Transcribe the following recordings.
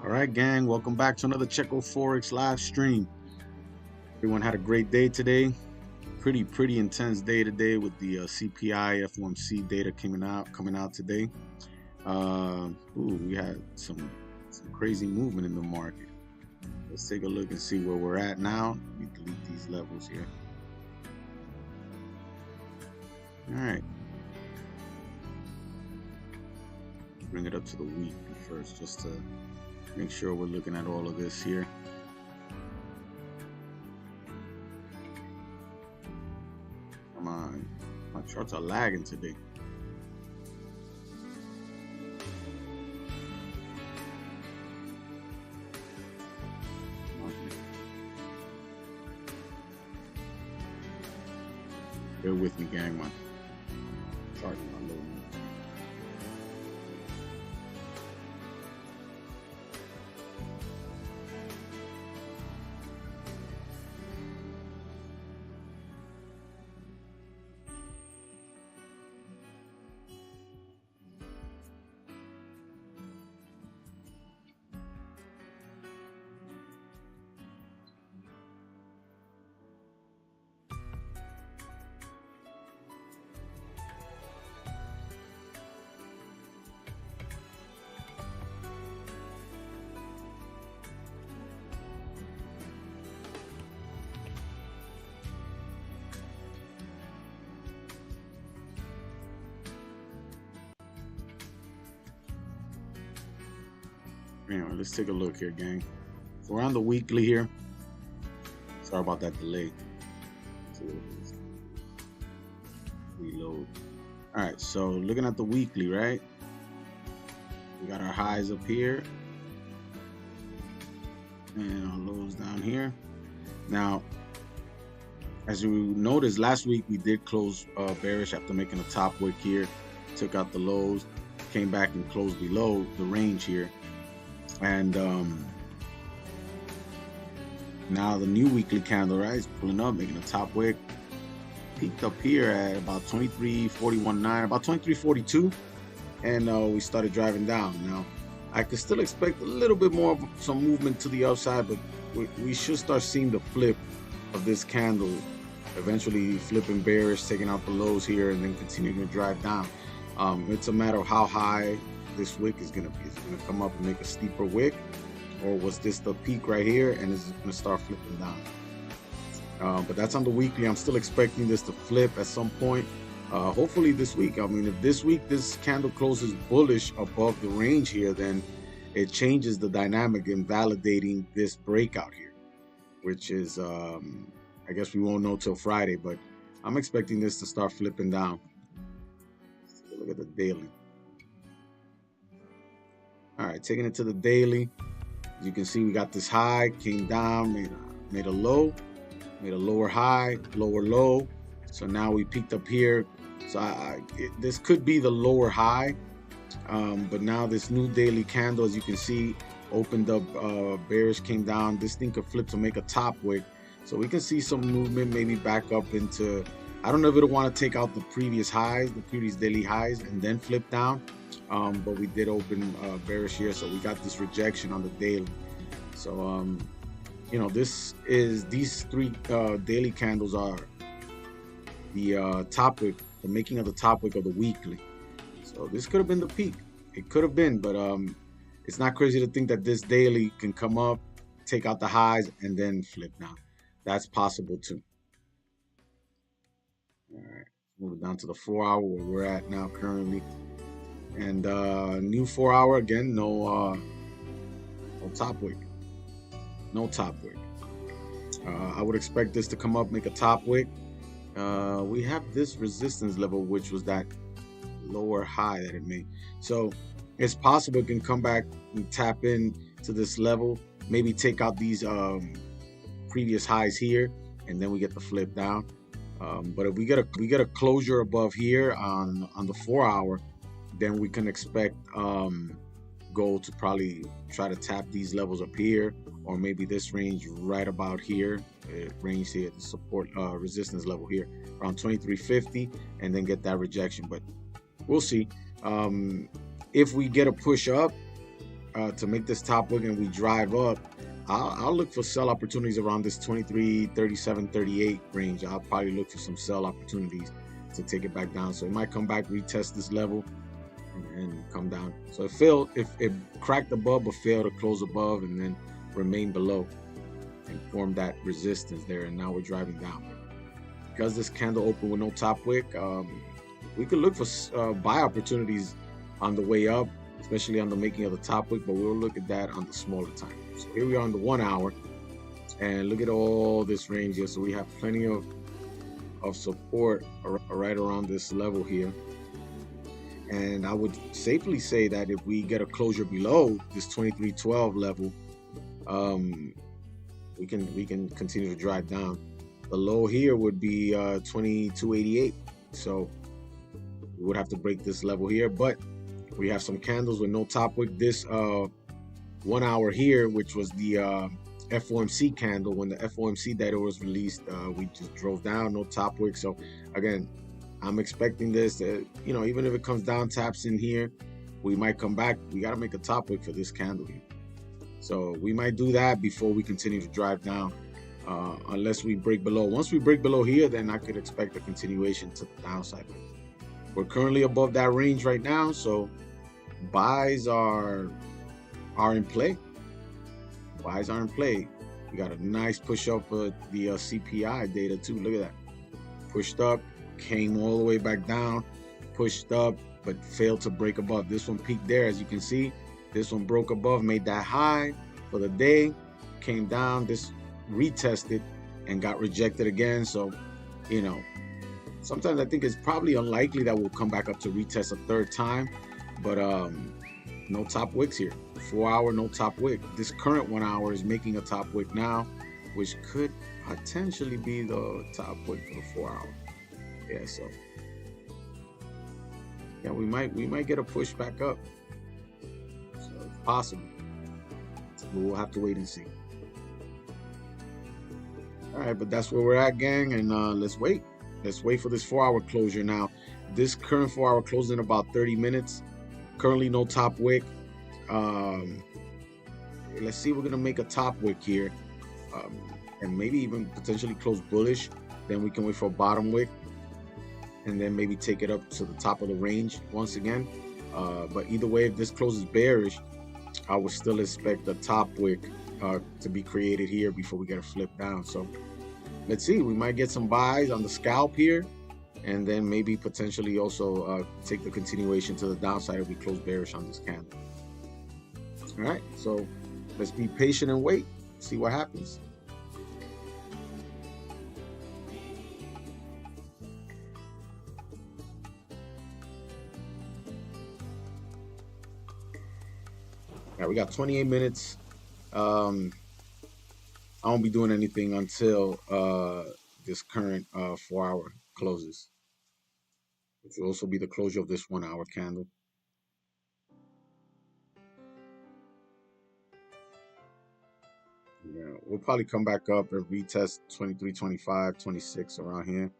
All right, gang, welcome back to another Checo Forex live stream. Everyone had a great day today. Pretty intense day today with the CPI FOMC data coming out today. We had some crazy movement in the market. Let's take a look and see where we're at now. Let me delete these levels here. All right. Bring it up to the weekly first, just to make sure we're looking at all of this here. Come on, my charts are lagging today. Bear with me, gang. My chart is not loading. Anyway, let's take a look here, gang. So we're on the weekly here. Sorry about that delay. Reload. All right, so looking at the weekly, right? We got our highs up here and our lows down here. Now, as you noticed, last week we did close bearish after making a top wick here. Took out the lows, came back and closed below the range here. And now the new weekly candle, right, is pulling up, making a top wick. Peaked up here at about 23.41.9, about 23.42, and we started driving down. Now, I could still expect a little bit more of some movement to the upside, but we should start seeing the flip of this candle, eventually flipping bearish, taking out the lows here, and then continuing to drive down. It's a matter of how high this wick is going to be. Is it going to come up and make a steeper wick, or was this the peak right here and is it going to start flipping down? But that's on the weekly. I'm still expecting this to flip at some point, hopefully this week. I mean, if this week this candle closes bullish above the range here, then it changes the dynamic in validating this breakout here, which is I guess we won't know till Friday, but I'm expecting this to start flipping down. Let's take a look at the daily. All right, taking it to the daily. As you can see, we got this high, came down, made a low, made a lower high, lower low. So now we peaked up here. So this could be the lower high, but now this new daily candle, as you can see, opened up bearish, came down. This thing could flip to make a top wick. So we can see some movement, maybe back up into, I don't know if it'll want to take out the previous highs, the previous daily highs, and then flip down. But we did open bearish here, so we got this rejection on the daily. So you know, these three daily candles are the top wick, the making of the top wick of the weekly. So this could have been the peak. It could have been, but it's not crazy to think that this daily can come up, take out the highs, and then flip down. That's possible too. All right, moving down to the 4 hour where we're at now currently. And new 4 hour again, no top wick, no top wick. I would expect this to come up, make a top wick. We have this resistance level, which was that lower high that it made. So it's possible it can come back and tap in to this level, maybe take out these previous highs here, and then we get the flip down. But if we get a closure above here on the 4 hour, then we can expect gold to probably try to tap these levels up here, or maybe this range right about here, range here, the support resistance level here around 23.50, and then get that rejection. But we'll see. If we get a push up, to make this top wick and we drive up, I'll look for sell opportunities around this 23, 37, 38 range. I'll probably look for some sell opportunities to take it back down. So it might come back, retest this level, and come down. So it failed, if it cracked above but failed to close above and then remain below and form that resistance there. And now we're driving down. Because this candle opened with no top wick, we could look for buy opportunities on the way up, especially on the making of the top wick, but we'll look at that on the smaller time. So here we are on the 1 hour, and look at all this range here. So we have plenty of support right around this level here. And I would safely say that if we get a closure below this 23.12 level, we can continue to drive down. The low here would be 22.88. So we would have to break this level here, but we have some candles with no top wick. This 1 hour here, which was the FOMC candle, when the FOMC data was released, we just drove down, no top wick. So again, I'm expecting this, you know, even if it comes down, taps in here, we might come back. We got to make a top wick for this candle here. So we might do that before we continue to drive down, unless we break below. Once we break below here, then I could expect a continuation to the downside. We're currently above that range right now, so buys are in play. Buys are in play. We got a nice push up the CPI data too. Look at that. Pushed up, came all the way back down, pushed up, but failed to break above. This one peaked there, as you can see. This one broke above, made that high for the day, came down, this retested and got rejected again. So, you know, sometimes I think it's probably unlikely that we'll come back up to retest a third time, but no top wicks here. 4 hour, no top wick. This current 1 hour is making a top wick now, which could potentially be the top wick for the 4 hour. Yeah, so yeah, we might get a push back up. So it's possible, but we'll have to wait and see. All right, but that's where we're at, gang, and let's wait. Let's wait for this 4 hour closure now. This current 4 hour closed in about 30 minutes. Currently no top wick. Let's see, we're gonna make a top wick here, and maybe even potentially close bullish. Then we can wait for a bottom wick, and then maybe take it up to the top of the range once again. But either way, if this closes bearish, I would still expect the top wick to be created here before we get a flip down. So let's see, we might get some buys on the scalp here, and then maybe potentially also take the continuation to the downside if we close bearish on this candle. All right, so let's be patient and wait, see what happens. All right, we got 28 minutes. I won't be doing anything until this current 4 hour closes, which will also be the closure of this 1 hour candle. Yeah, we'll probably come back up and retest 23, 25, 26 around here.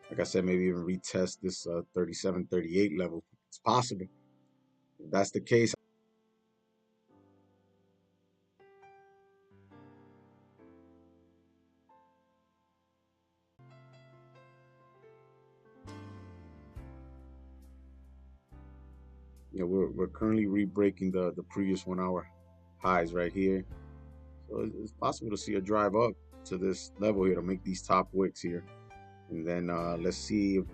Like I said, maybe even retest this 37, 38 level. It's possible. If that's the case, yeah, we're currently re-breaking the previous 1 hour highs right here. So it's possible to see a drive up to this level here to make these top wicks here. And then let's see if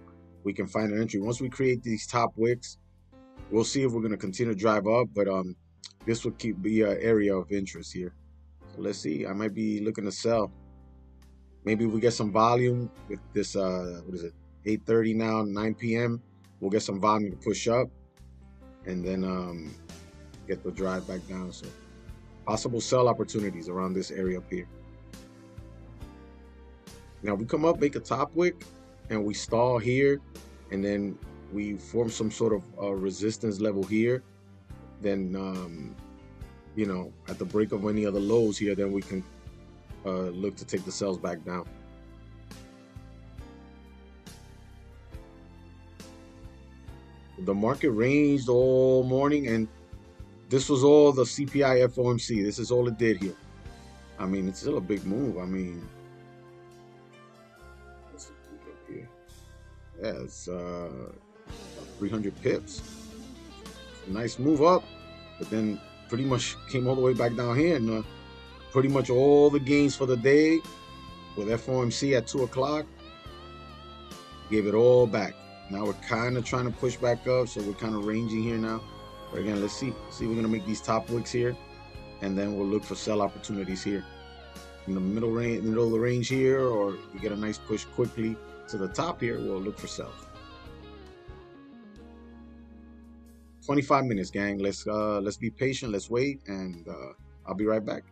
we can find an entry. Once we create these top wicks, we'll see if we're going to continue to drive up. But this will be an area of interest here. So let's see. I might be looking to sell. Maybe we get some volume with this, what is it, 8:30 now, 9 p.m. We'll get some volume to push up and then get the drive back down. So possible sell opportunities around this area up here. Now we come up, make a top wick, and we stall here, and then we form some sort of resistance level here. Then, you know, at the break of any other lows here, then we can look to take the sells back down. The market ranged all morning, and this was all the CPI FOMC. This is all it did here. I mean, it's still a big move. I mean, let's look up here. Yeah, it's 300 pips. A nice move up, but then pretty much came all the way back down here, and pretty much all the gains for the day with FOMC at 2 o'clock gave it all back. Now we're kind of trying to push back up, so we're kind of ranging here now. But again, let's see. We're gonna make these top wicks here, and then we'll look for sell opportunities here in the middle of the range here, or we get a nice push quickly to the top here. We'll look for sells. 25 minutes, gang. Let's be patient. Let's wait, and I'll be right back.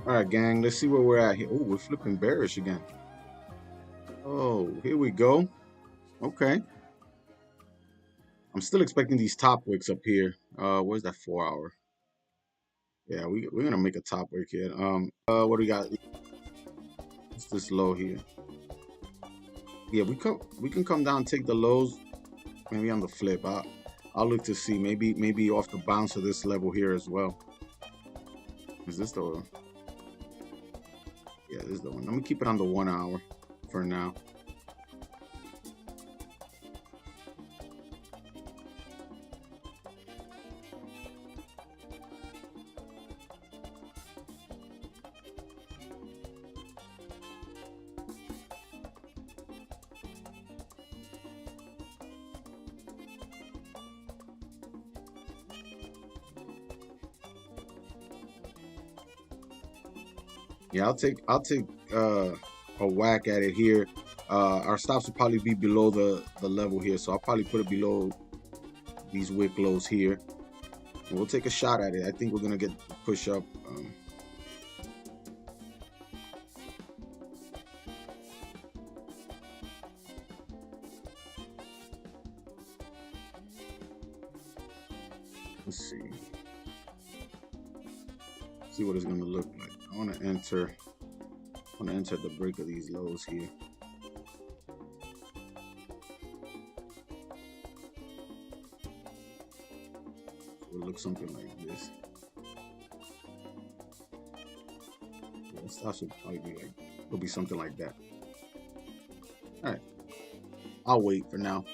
All right, gang, let's see where we're at here. Oh, we're flipping bearish again. Oh, here we go. Okay. I'm still expecting these top wicks up here. Where's that 4 hour? Yeah, we're gonna make a top wick here. What do we got? What's this low here? Yeah, we can come down, take the lows, maybe on the flip. I'll look to see maybe off the bounce of this level here as well. Is this the? Yeah, this is the one. I'm gonna keep it on the 1 hour for now. Yeah, I'll take a whack at it here. Our stops will probably be below the level here, so I'll probably put it below these wick lows here. And we'll take a shot at it. I think we're gonna get push up. Let's see what it's gonna look like. I want to enter the break of these lows here. It will look something like this. Yeah, that should probably be like, it'll be something like that. All right, I'll wait for now.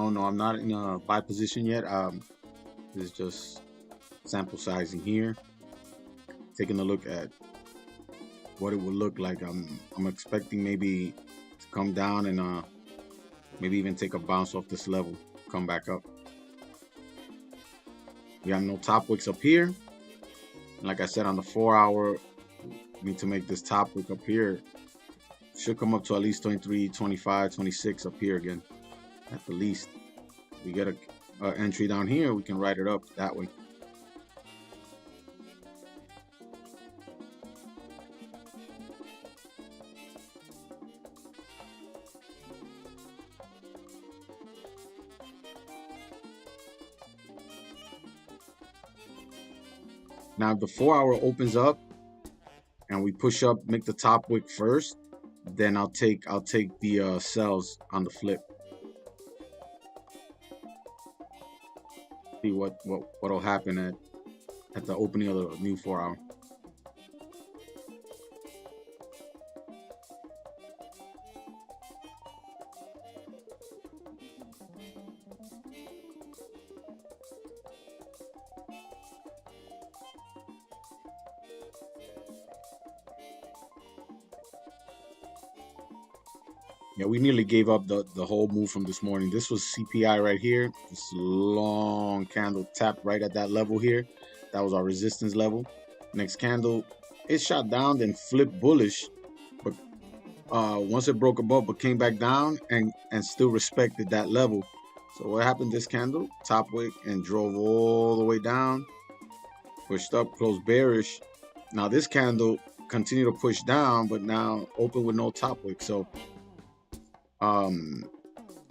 No, I'm not in a buy position yet. This is just sample sizing here, taking a look at what it would look like. I'm expecting maybe to come down and maybe even take a bounce off this level, come back up. We have no top wicks up here. And like I said, on the 4 hour, we need to make this top wick up here. Should come up to at least 23, 25, 26 up here again, at the least. We get a entry down here, we can write it up that way. Now, if the 4 hour opens up and we push up, make the top wick first, then I'll take the sells on the flip. See what'll happen at the opening of the new 4 hour. Yeah, we nearly gave up the whole move from this morning. This was CPI right here. This long candle tapped right at that level here. That was our resistance level. Next candle, it shot down, then flipped bullish. But once it broke above, but came back down and still respected that level. So what happened this candle? Top wick and drove all the way down. Pushed up, closed bearish. Now this candle continued to push down, but now open with no top wick. So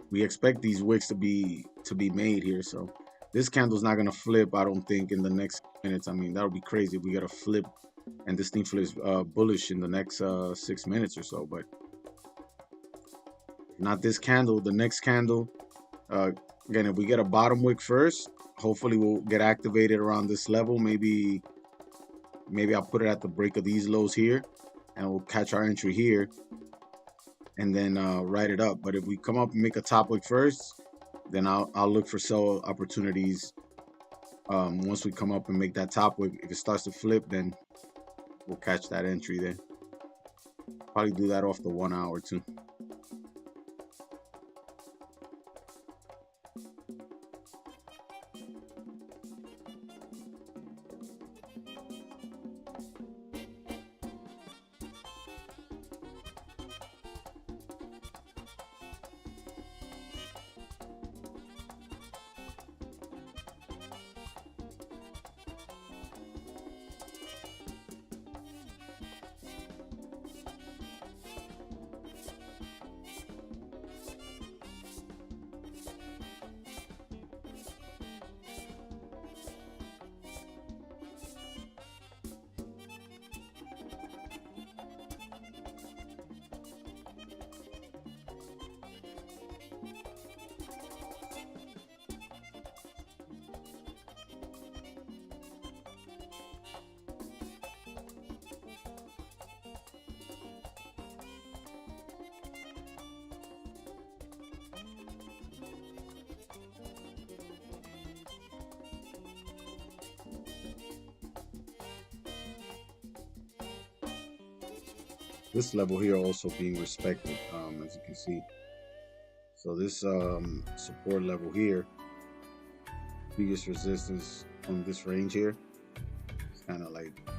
we expect these wicks to be made here. So this candle's not gonna flip, I don't think, in the next minutes. I mean, that would be crazy if we got a flip and this thing flips bullish in the next 6 minutes or so. But not this candle, the next candle. Again, if we get a bottom wick first, hopefully we'll get activated around this level. Maybe I'll put it at the break of these lows here, and we'll catch our entry here and then write it up. But if we come up and make a top wick first, then I'll look for sell opportunities once we come up and make that top wick. If it starts to flip, then we'll catch that entry there. Probably do that off the 1 hour too. This level here also being respected, as you can see. So this support level here, biggest resistance on this range here, it's kind of like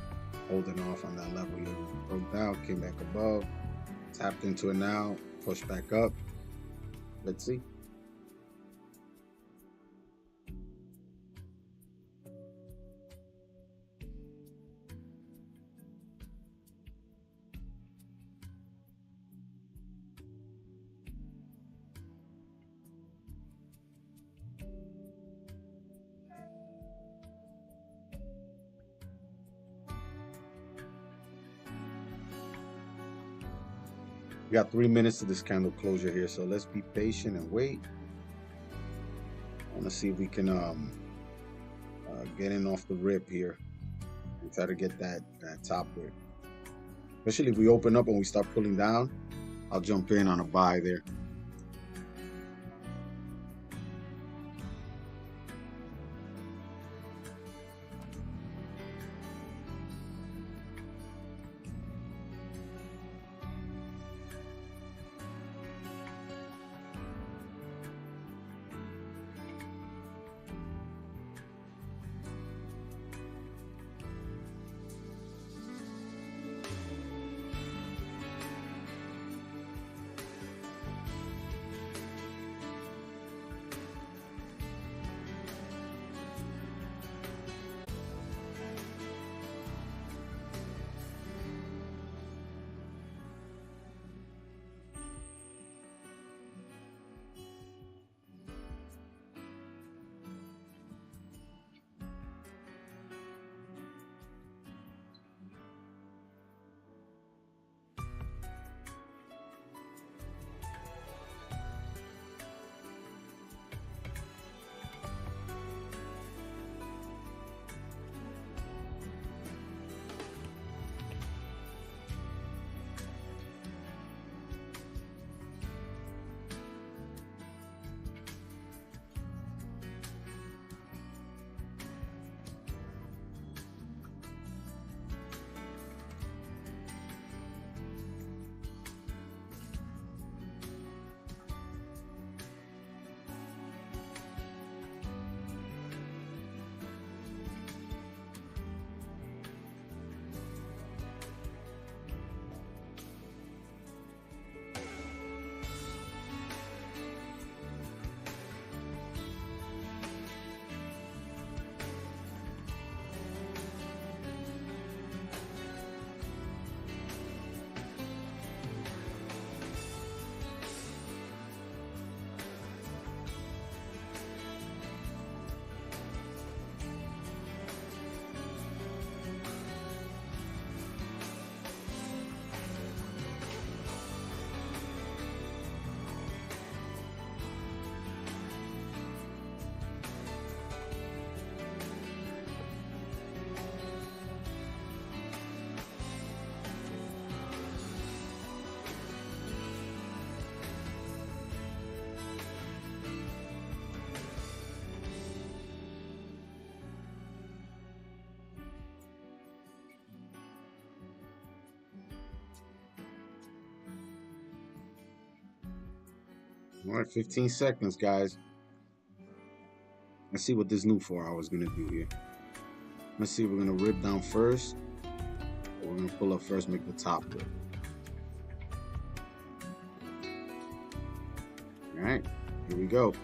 holding off on that level here. Broke down, came back above, tapped into it now, pushed back up. Let's see. We got 3 minutes to this candle closure here, so let's be patient and wait. I want to see if we can get in off the rip here and try to get that top wick. Especially if we open up and we start pulling down, I'll jump in on a buy there. All right, 15 seconds, guys. Let's see what this new 4 hour is gonna do here. Let's see if we're gonna rip down first, or we're gonna pull up first, make the top wick. All right, here we go.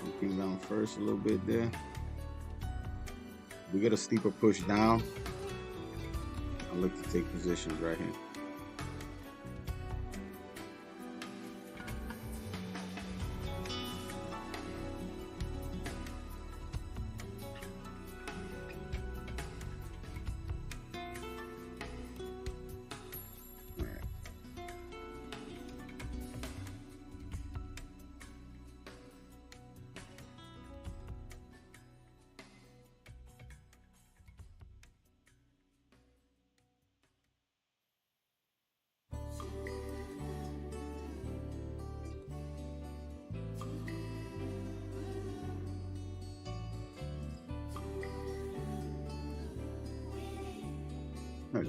Ripping down first a little bit there. We get a steeper push down. I look to take positions right here.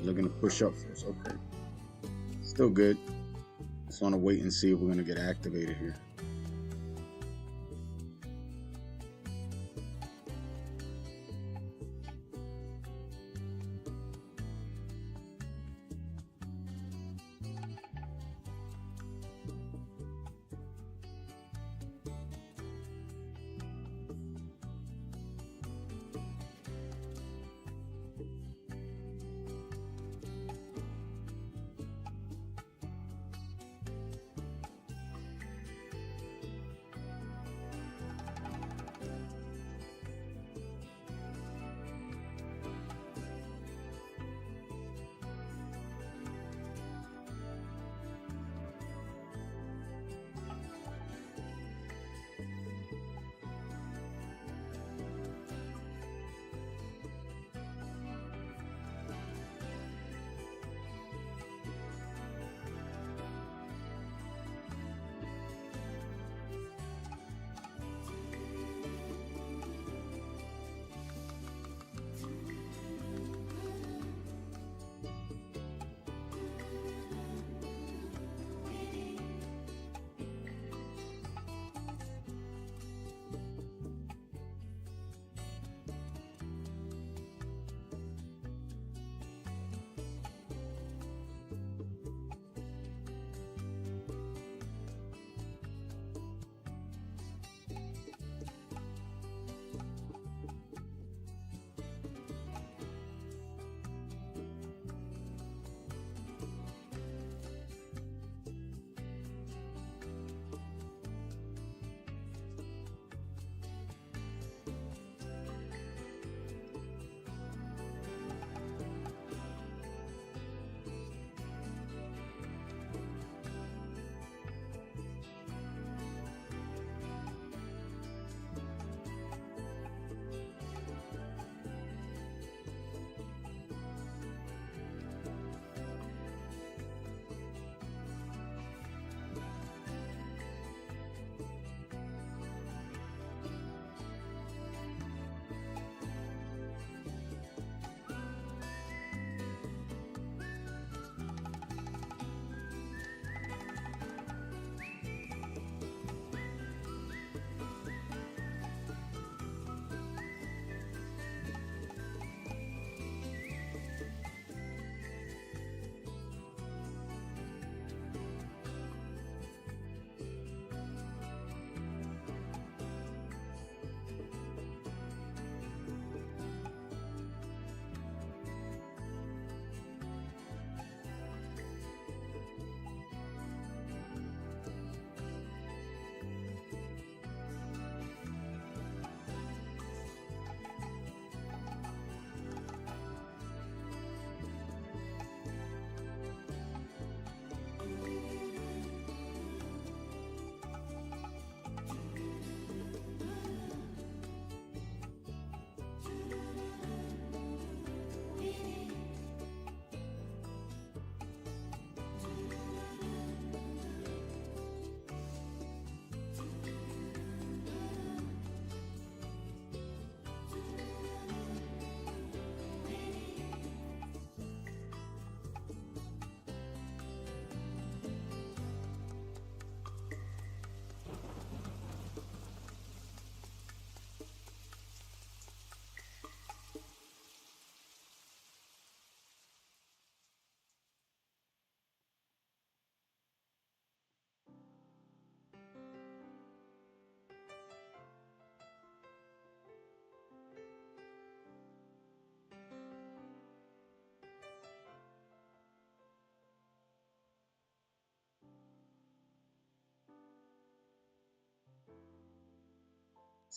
Looking to push up first. Okay. Still good. Just want to wait and see if we're going to get activated here.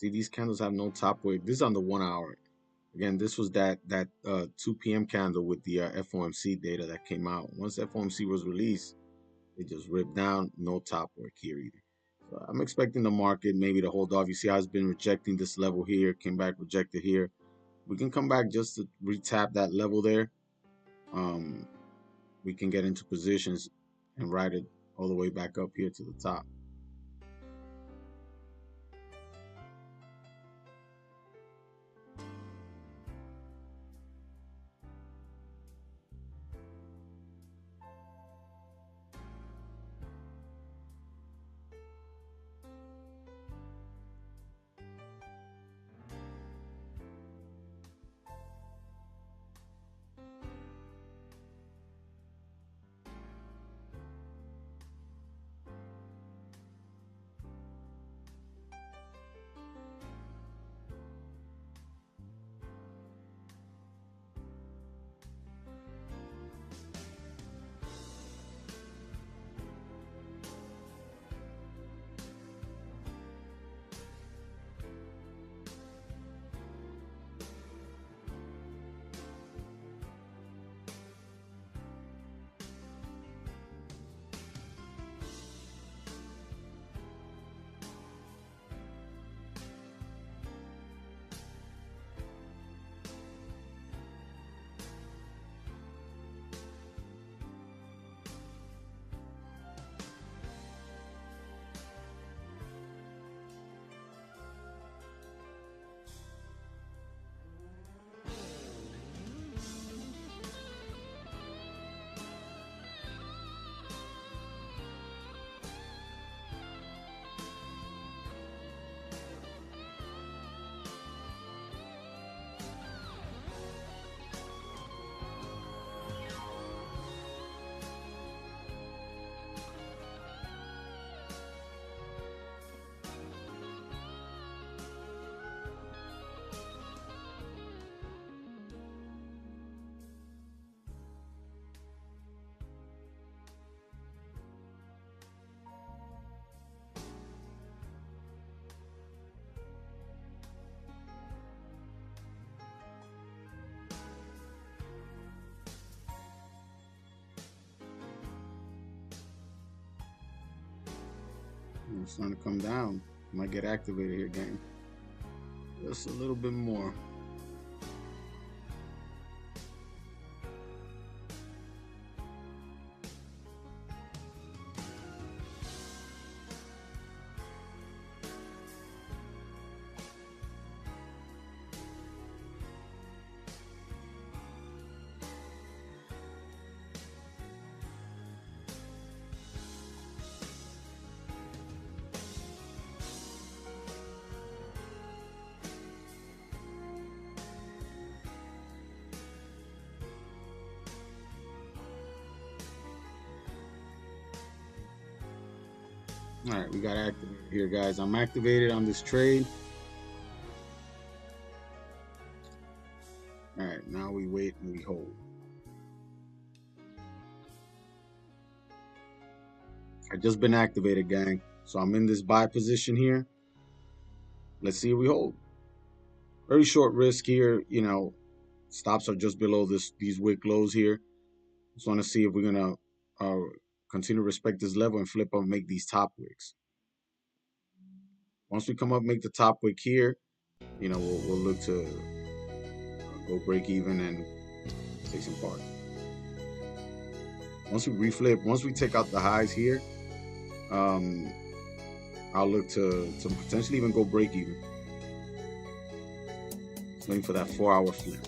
See, these candles have no top wick. This is on the 1 hour. Again, this was that 2 p.m. candle with the FOMC data that came out. Once FOMC was released, it just ripped down. No top wick here either. So I'm expecting the market maybe to hold off. You see how it's been rejecting this level here, came back, rejected here. We can come back just to retap that level there. We can get into positions and ride it all the way back up here to the top. It's starting to come down. Might get activated here, gang. Just a little bit more. All right, we got activated here, guys. I'm activated on this trade. All right, now we wait and we hold. I just been activated, gang. So I'm in this buy position here. Let's see if we hold. Very short risk here. You know, stops are just below these wick lows here. Just want to see if we're gonna continue to respect this level and flip up and make these top wicks. Once we come up, make the top wick here, you know, we'll look to go break even and take some part. Once we reflip, once we take out the highs here, I'll look to potentially even go break even. Just waiting for that 4-hour flip.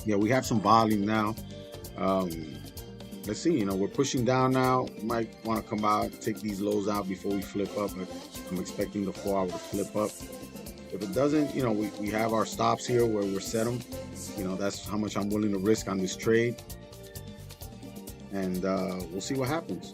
Yeah, we have some volume now. Let's see, we're pushing down now. Might want to come out, take these lows out before we flip up, but I'm expecting the 4 hour to flip up. If it doesn't, we have our stops here where we're set them. That's how much I'm willing to risk on this trade. And we'll see what happens.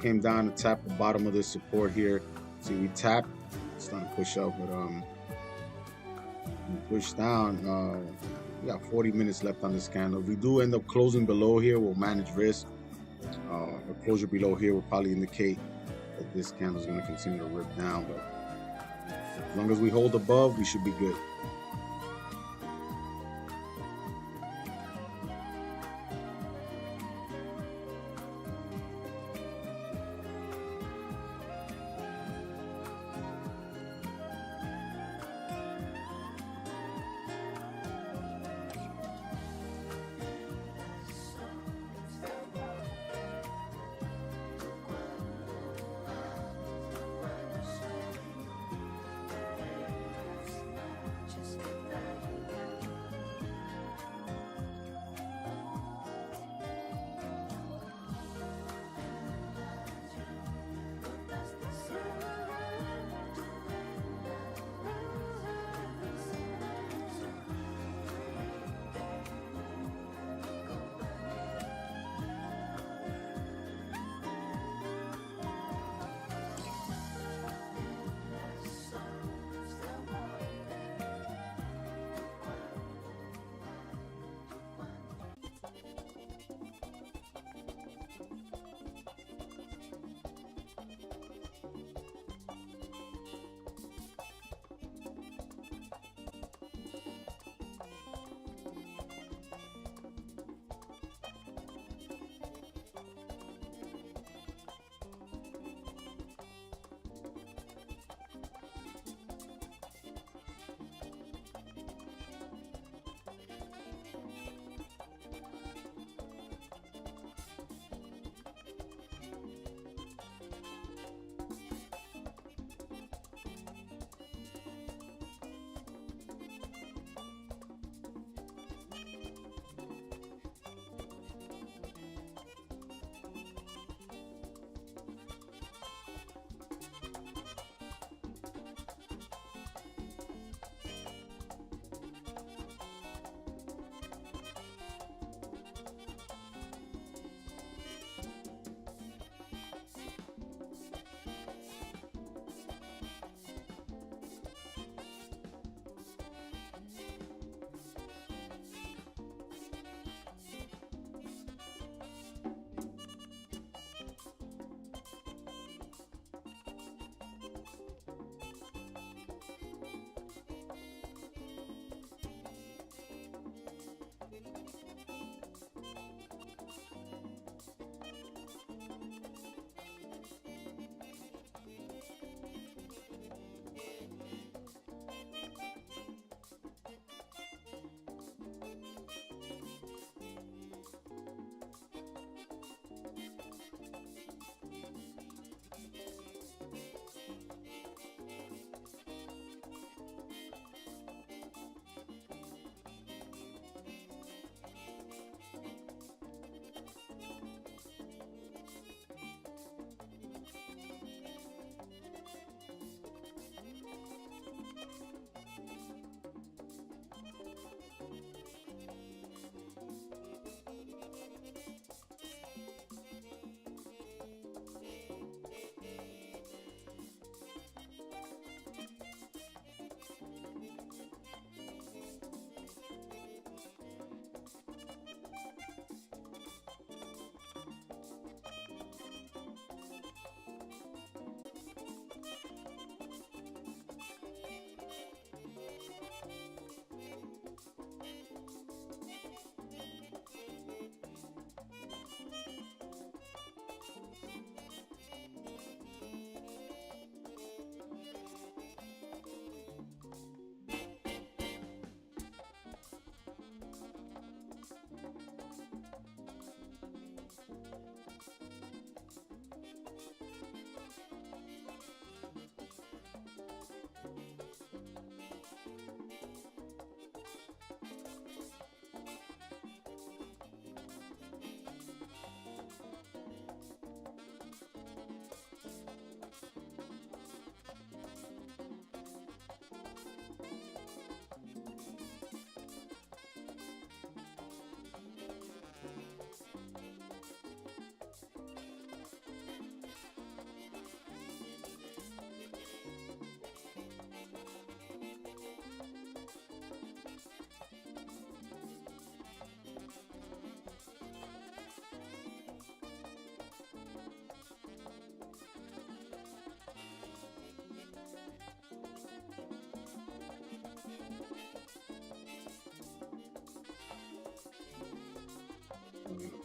came down to tap the bottom of this support here. See, we tapped, it's starting to push up, but we push down. We got 40 minutes left on this candle. If we do end up closing below here, we'll manage risk. A closure below here will probably indicate that this candle is going to continue to rip down, but as long as we hold above, we should be good.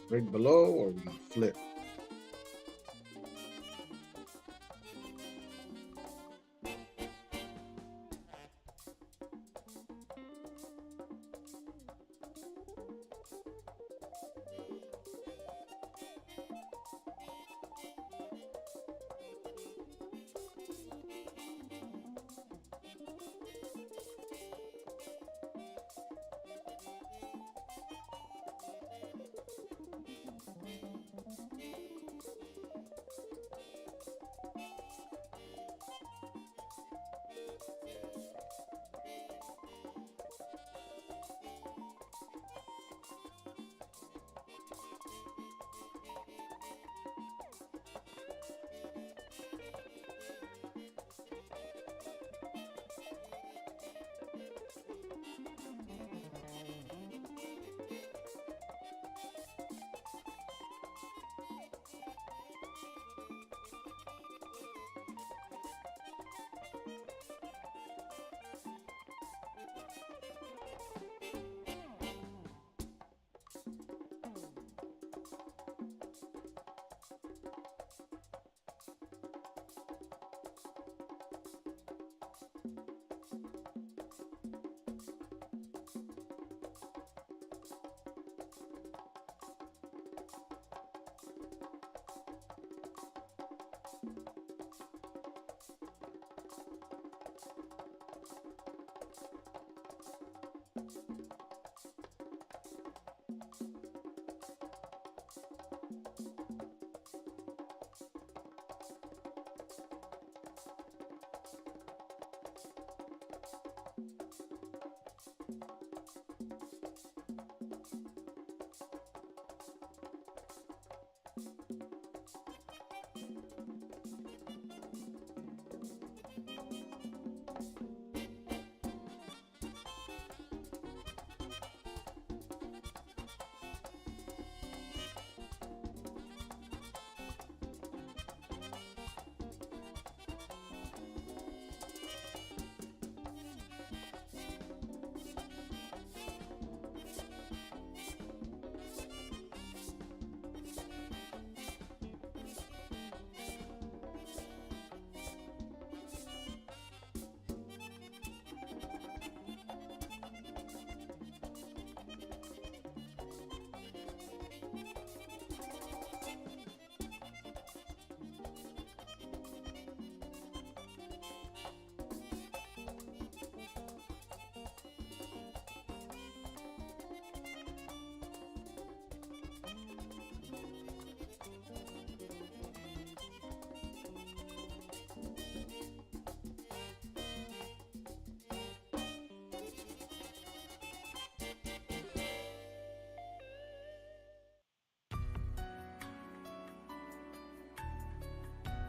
break below, or we're gonna flip.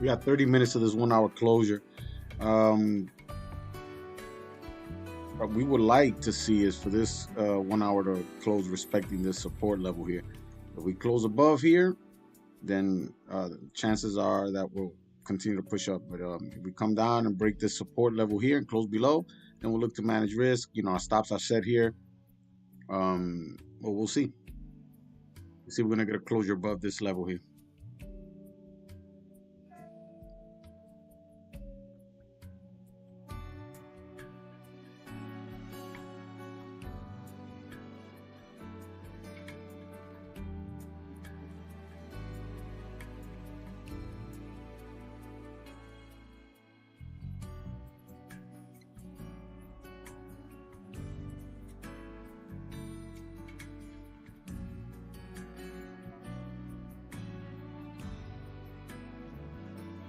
We got 30 minutes of this 1 hour closure. What we would like to see is for this 1 hour to close respecting this support level here. If we close above here, then chances are that we'll continue to push up. But if we come down and break this support level here and close below, then we'll look to manage risk. You know, our stops are set here. Well, we'll see. Let's see if we're gonna get a closure above this level here.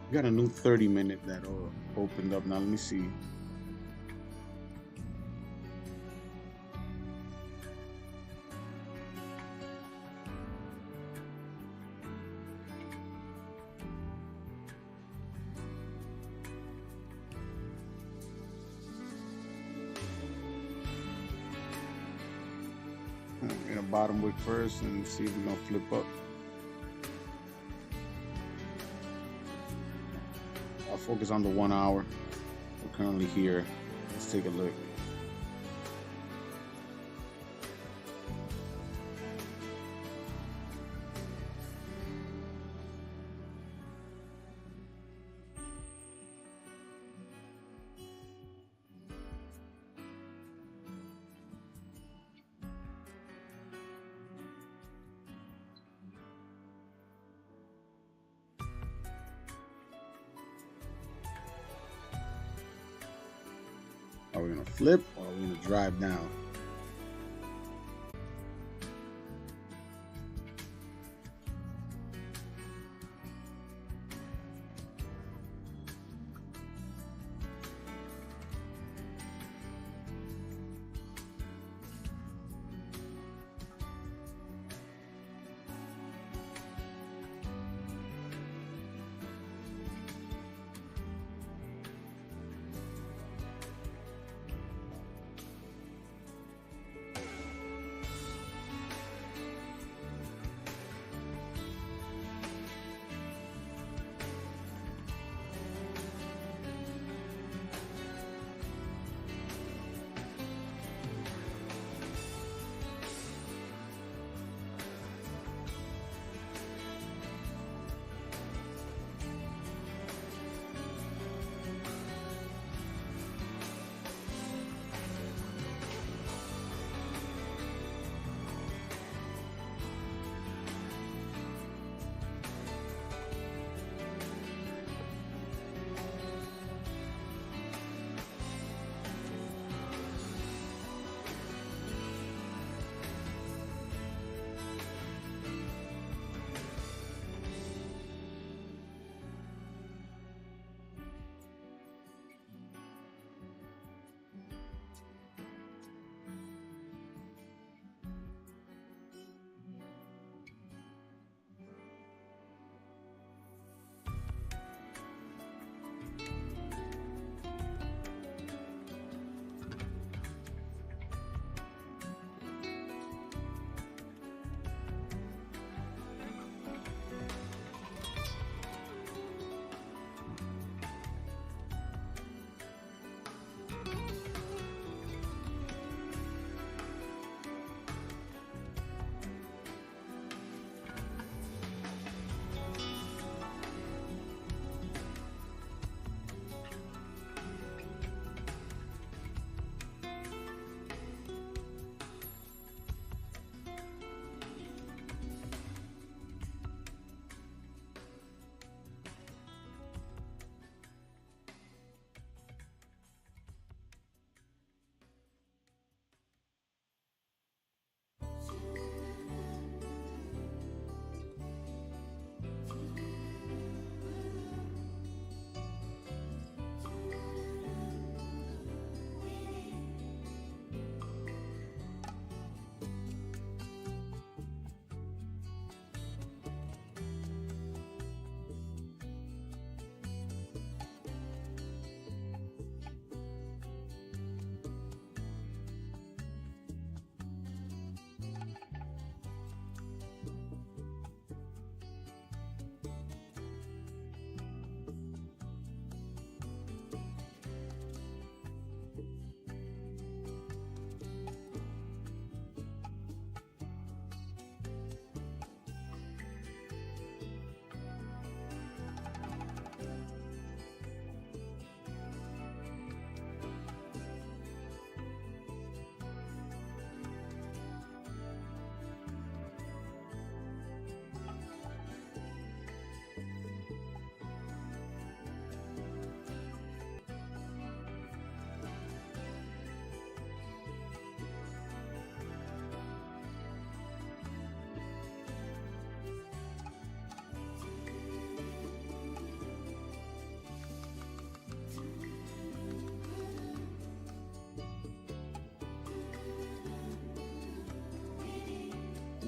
We got a new 30-minute that opened up. Now let me see. In a bottom wick first and see if we're gonna flip up. I'll focus on the 1 hour. We're currently here. Let's take a look. Are we gonna flip or are we gonna drive down?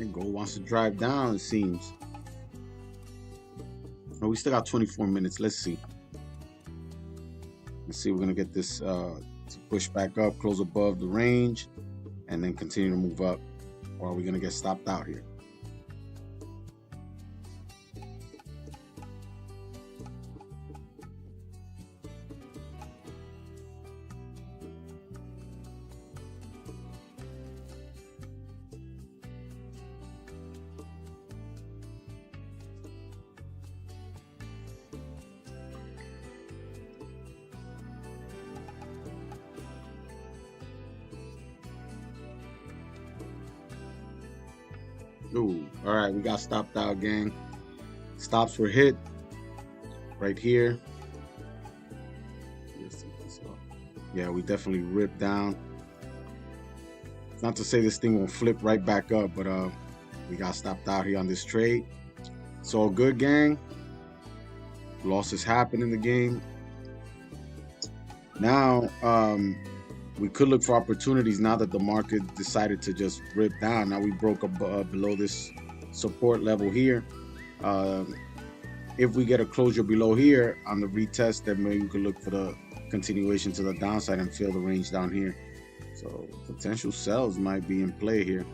And gold wants to drive down, it seems. Oh, we still got 24 minutes. Let's see. Let's see. We're going to get this to push back up, close above the range, and then continue to move up. Or are we going to get stopped out here? Ooh, all right, we got stopped out, gang. Stops were hit right here. Let's take this off. Yeah, we definitely ripped down. Not to say this thing won't flip right back up, but we got stopped out here on this trade. It's all good, gang. Losses happen in the game. Now, we could look for opportunities now that the market decided to just rip down. Now we broke up below this support level here. If we get a closure below here on the retest, then maybe we could look for the continuation to the downside and fill the range down here. So potential sells might be in play here.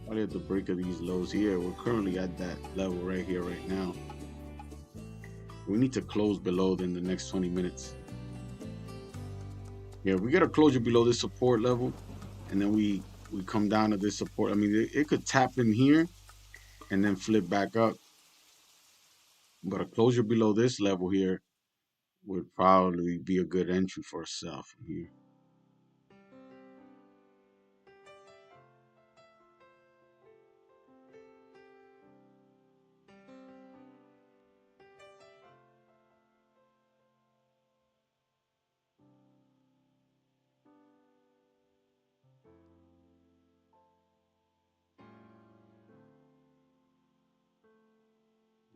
Probably at the break of these lows here. We're currently at that level right here, right now. We need to close below in the next 20 minutes. Yeah, we get a closure below this support level, and then we come down to this support. I mean, it could tap in here and then flip back up. But a closure below this level here would probably be a good entry for a sell from here.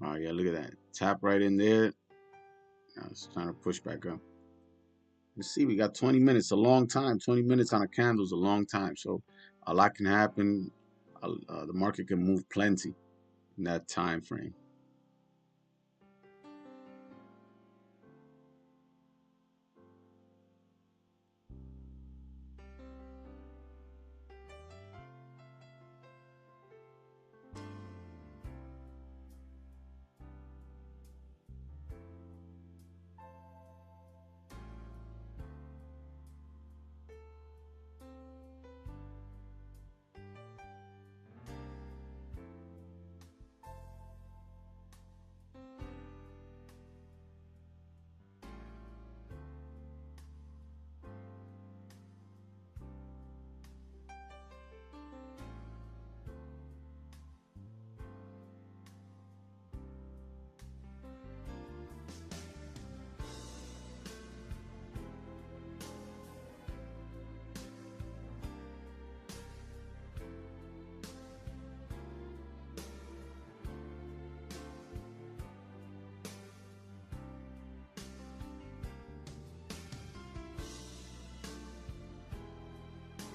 Oh yeah, look at that. Tap right in there. Now it's trying to push back up. You see, we got 20 minutes, a long time. 20 minutes on a candle is a long time. So a lot can happen. The market can move plenty in that time frame.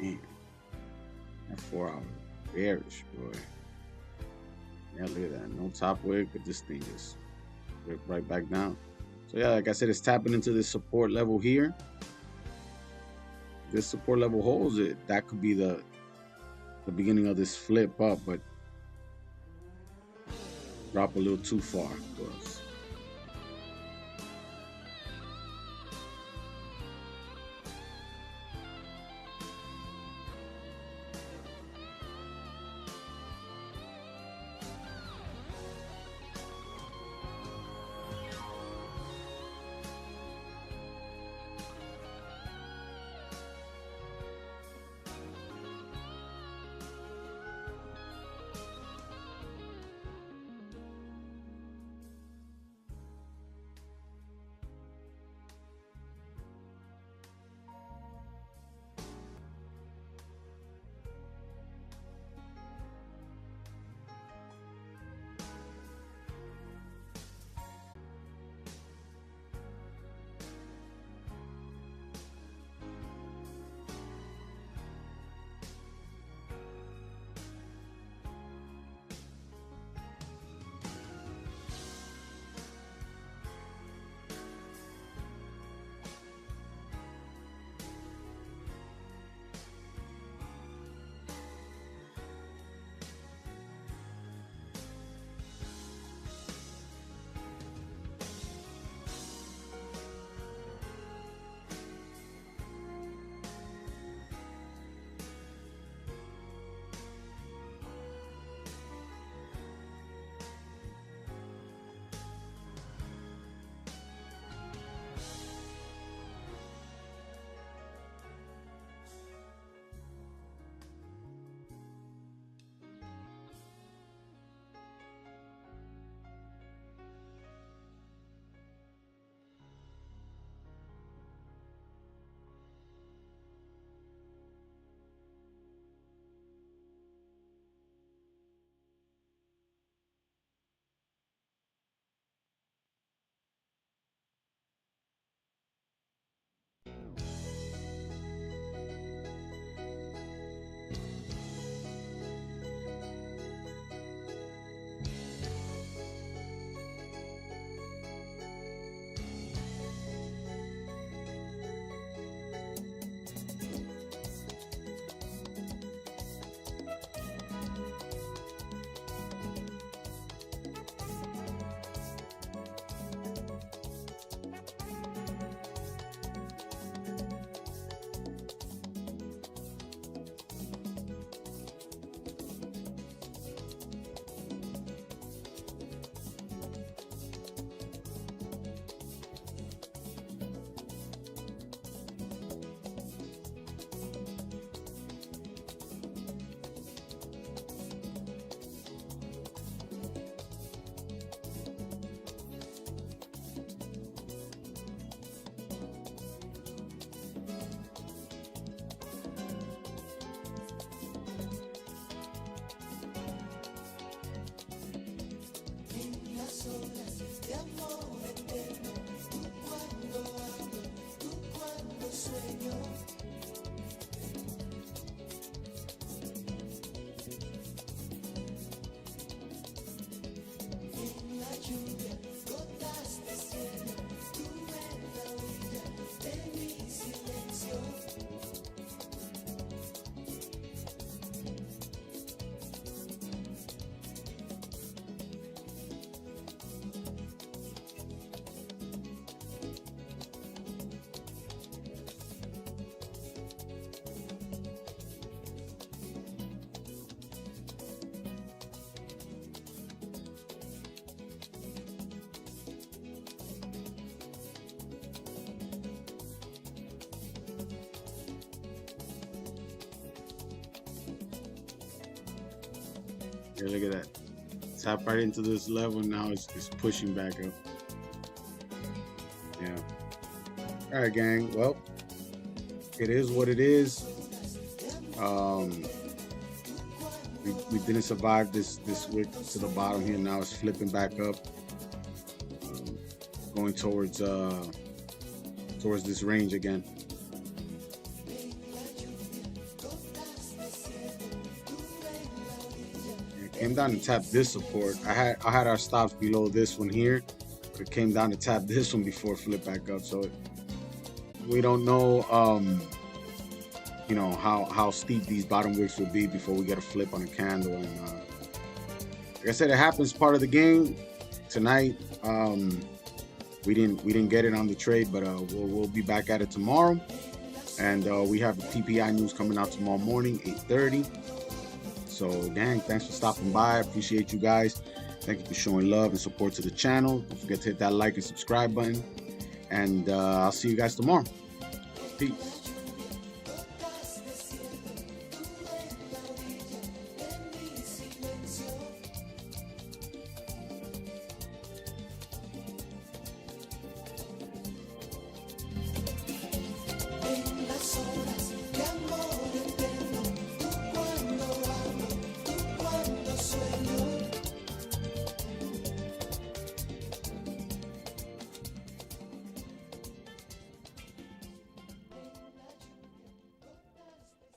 Man, that 4 hour bearish, boy. Yeah, look at that. No top wick, but this thing just ripped right back down. So yeah, like I said, it's tapping into this support level here. If this support level holds it, that could be the beginning of this flip up, but drop a little too far for us. Here, look at that. Tap right into this level. Now it's pushing back up. Yeah. All right, gang. Well, it is what it is. We didn't survive this wick to the bottom here. Now it's flipping back up, going towards this range again. It came down and tapped this support. I had our stops below this one here, but it came down to tap this one before it flipped back up. So we don't know you know how steep these bottom wicks will be before we get a flip on a candle. And like I said, it happens, part of the game. Tonight we didn't get it on the trade, but we'll be back at it tomorrow. And we have the TPI news coming out tomorrow morning, 8:30. So gang, thanks for stopping by. I appreciate you guys. Thank you for showing love and support to the channel. Don't forget to hit that like and subscribe button, and I'll see you guys tomorrow. Peace.